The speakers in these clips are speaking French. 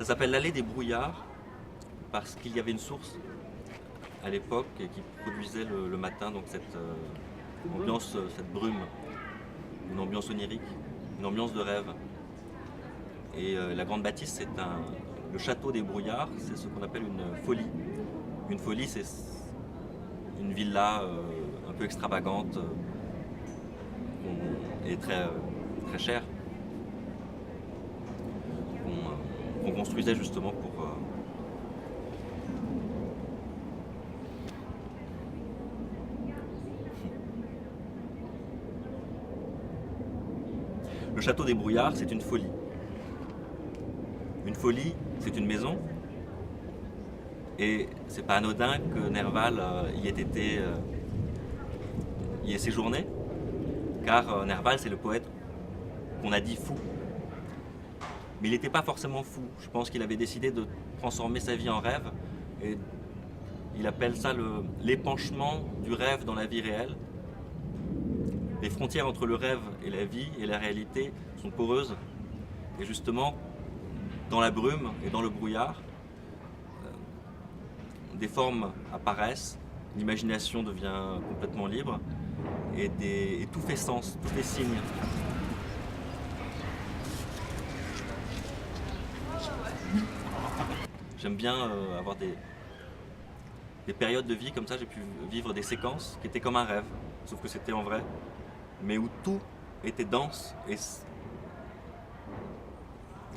s'appelle l'allée des brouillards parce qu'il y avait une source à l'époque qui produisait le matin donc cette ambiance, cette brume, une ambiance onirique, une ambiance de rêve. Et la Grande Bâtisse, c'est le château des brouillards, c'est ce qu'on appelle une folie. Une folie, c'est une villa un peu extravagante et très, très chère qu'on construisait justement pour Le château des brouillards, c'est une folie. Une folie, c'est une maison. Et c'est pas anodin que Nerval y ait séjourné, car Nerval, c'est le poète qu'on a dit fou. Mais il n'était pas forcément fou. Je pense qu'il avait décidé de transformer sa vie en rêve. Et il appelle ça l'épanchement du rêve dans la vie réelle. Les frontières entre le rêve et la vie et la réalité sont poreuses. Et justement, dans la brume et dans le brouillard, des formes apparaissent, l'imagination devient complètement libre et tout fait sens, tout fait signe. J'aime bien avoir des périodes de vie comme ça, j'ai pu vivre des séquences qui étaient comme un rêve, sauf que c'était en vrai, mais où tout était dense et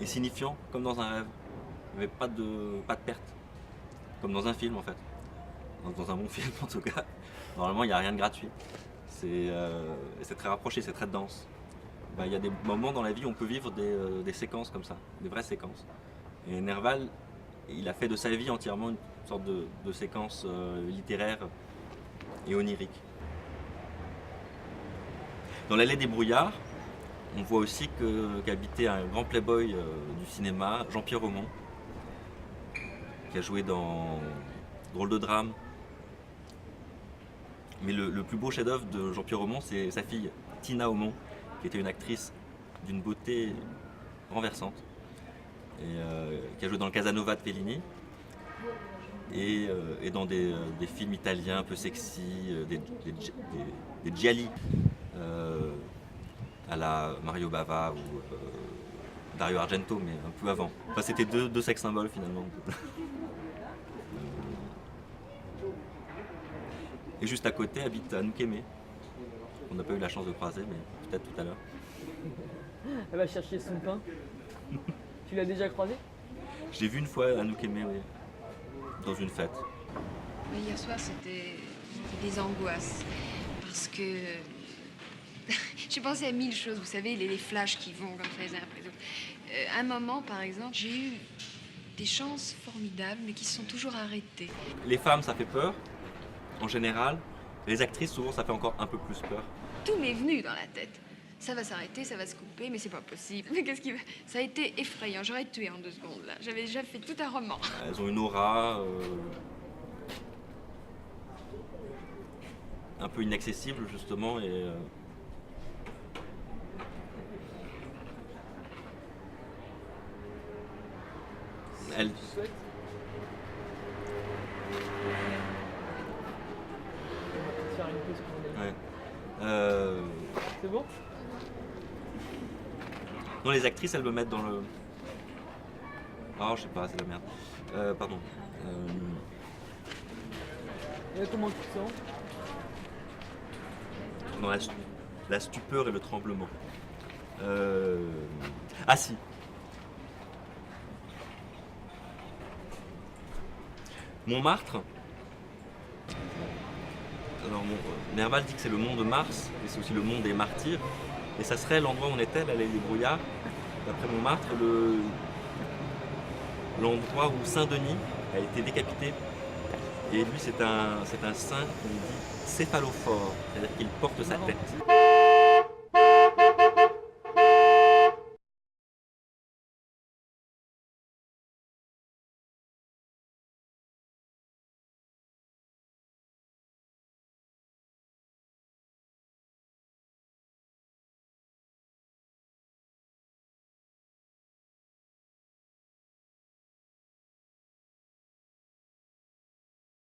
signifiant comme dans un rêve. Il n'y avait pas de perte. Comme dans un film en fait. Dans un bon film en tout cas. Normalement il n'y a rien de gratuit. C'est très rapproché, c'est très dense. Il y a des moments dans la vie où on peut vivre des séquences comme ça, des vraies séquences. Et Nerval, il a fait de sa vie entièrement une sorte de séquence littéraire et onirique. Dans l'allée des brouillards, on voit aussi qu'habitait un grand playboy du cinéma, Jean-Pierre Aumont, qui a joué dans Drôle de drame. Mais le plus beau chef-d'œuvre de Jean-Pierre Aumont, c'est sa fille, Tina Aumont, qui était une actrice d'une beauté renversante, et qui a joué dans le Casanova de Fellini, et dans des films italiens un peu sexy, des gialli, à la Mario Bava ou Dario Argento, mais un peu avant. Enfin, c'était deux sex symboles finalement. Et juste à côté habite Anouk Aimée. On n'a pas eu la chance de croiser, mais peut-être tout à l'heure. Elle va chercher son pain. Tu l'as déjà croisé? J'ai vu une fois Anouk Aimée, oui, dans une fête. Mais hier soir, c'était des angoisses. Parce que j'ai pensé à mille choses, vous savez, les flashs qui vont comme ça les uns après les autres. À un moment, par exemple, j'ai eu des chances formidables, mais qui se sont toujours arrêtées. Les femmes, ça fait peur, en général. Les actrices, souvent, ça fait encore un peu plus peur. Tout m'est venu dans la tête. Ça va s'arrêter, ça va se couper, mais c'est pas possible. Mais qu'est-ce qui va... Ça a été effrayant, j'aurais tué en 2 secondes, là. J'avais déjà fait tout un roman. Elles ont une aura un peu inaccessible, justement, et... Elle... Tu souhaites? On va peut-être faire une pause pour Ouais. C'est bon? Non, les actrices, elles me mettent dans le... Oh, je sais pas, c'est la merde. Pardon. Et là, comment tu te sens? Dans la stupeur et le tremblement. Ah si. Montmartre. Alors, Nerval dit que c'est le mont de Mars, et c'est aussi le mont des martyrs. Et ça serait l'endroit où on était, l'allée des brouillards, d'après Montmartre, l'endroit où Saint-Denis a été décapité. Et lui, c'est un saint qui dit céphalophore, c'est-à-dire qu'il porte sa tête.